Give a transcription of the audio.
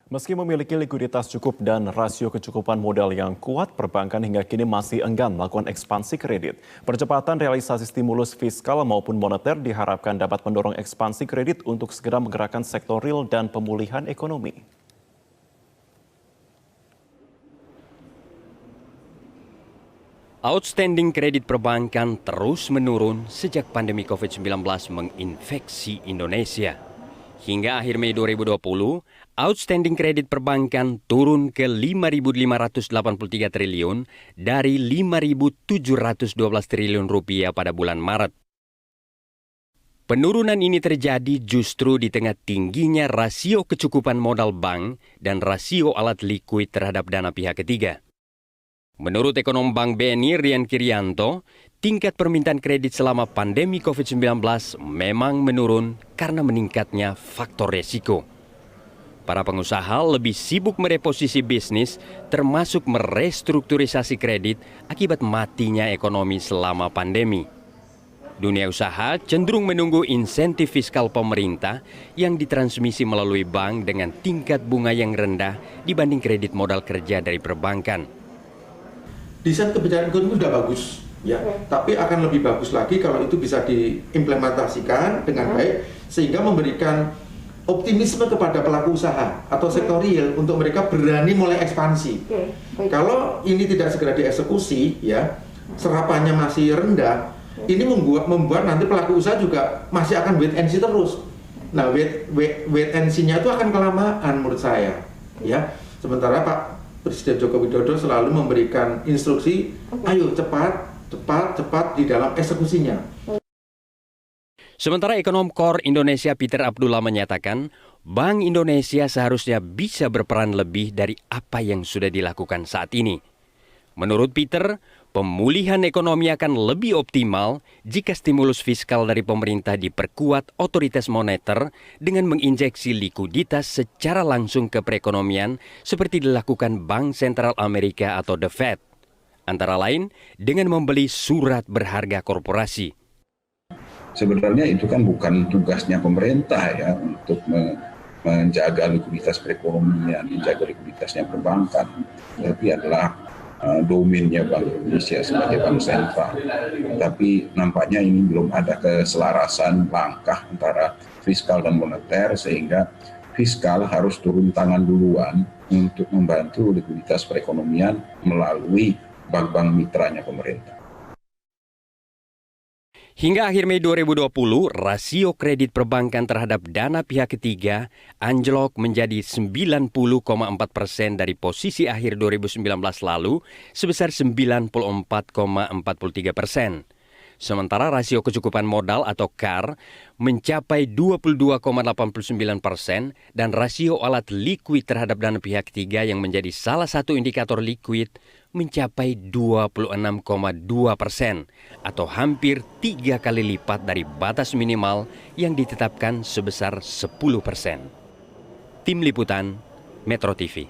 Meski memiliki likuiditas cukup dan rasio kecukupan modal yang kuat, perbankan hingga kini masih enggan melakukan ekspansi kredit. Percepatan realisasi stimulus fiskal maupun moneter diharapkan dapat mendorong ekspansi kredit untuk segera menggerakkan sektor real dan pemulihan ekonomi. Outstanding kredit perbankan terus menurun sejak pandemi COVID-19 menginfeksi Indonesia. Hingga akhir Mei 2020, outstanding kredit perbankan turun ke 5.583 triliun dari 5.712 triliun rupiah pada bulan Maret. Penurunan ini terjadi justru di tengah tingginya rasio kecukupan modal bank dan rasio alat likuid terhadap dana pihak ketiga. Menurut ekonom Bank BNI Rian Kirianto, tingkat permintaan kredit selama pandemi COVID-19 memang menurun karena meningkatnya faktor resiko. Para pengusaha lebih sibuk mereposisi bisnis, termasuk merestrukturisasi kredit akibat matinya ekonomi selama pandemi. Dunia usaha cenderung menunggu insentif fiskal pemerintah yang ditransmisi melalui bank dengan tingkat bunga yang rendah dibanding kredit modal kerja dari perbankan. Desain kebijakan ekonomi sudah bagus, ya. Tapi akan lebih bagus lagi kalau itu bisa diimplementasikan dengan baik sehingga memberikan optimisme kepada pelaku usaha atau sektor real untuk mereka berani mulai ekspansi. Kalau ini tidak segera dieksekusi, ya, serapannya masih rendah, ini membuat nanti pelaku usaha juga masih akan wait and see terus. Nah, wait and see-nya itu akan kelamaan menurut saya, ya. Sementara Pak Presiden Joko Widodo selalu memberikan instruksi, ayo cepat di dalam eksekusinya. Sementara ekonom KOR Indonesia Peter Abdullah menyatakan, Bank Indonesia seharusnya bisa berperan lebih dari apa yang sudah dilakukan saat ini. Menurut Peter, pemulihan ekonomi akan lebih optimal jika stimulus fiskal dari pemerintah diperkuat otoritas moneter dengan menginjeksi likuiditas secara langsung ke perekonomian seperti dilakukan Bank Sentral Amerika atau The Fed. Antara lain dengan membeli surat berharga korporasi. Sebenarnya itu kan bukan tugasnya pemerintah ya untuk menjaga likuiditas perekonomian, menjaga likuiditasnya perbankan, tapi adalah domainnya Bank Indonesia sebagai bank sentral. Tapi nampaknya ini belum ada keselarasan langkah antara fiskal dan moneter sehingga fiskal harus turun tangan duluan untuk membantu likuiditas perekonomian melalui bank-bank mitranya pemerintah. Hingga akhir Mei 2020, rasio kredit perbankan terhadap dana pihak ketiga anjlok menjadi 90,4% dari posisi akhir 2019 lalu sebesar 94,43%. Sementara rasio kecukupan modal atau CAR mencapai 22,89% dan rasio alat likuid terhadap dana pihak ketiga yang menjadi salah satu indikator likuid mencapai 26,2% atau hampir 3 kali lipat dari batas minimal yang ditetapkan sebesar 10%. Tim Liputan, Metro TV.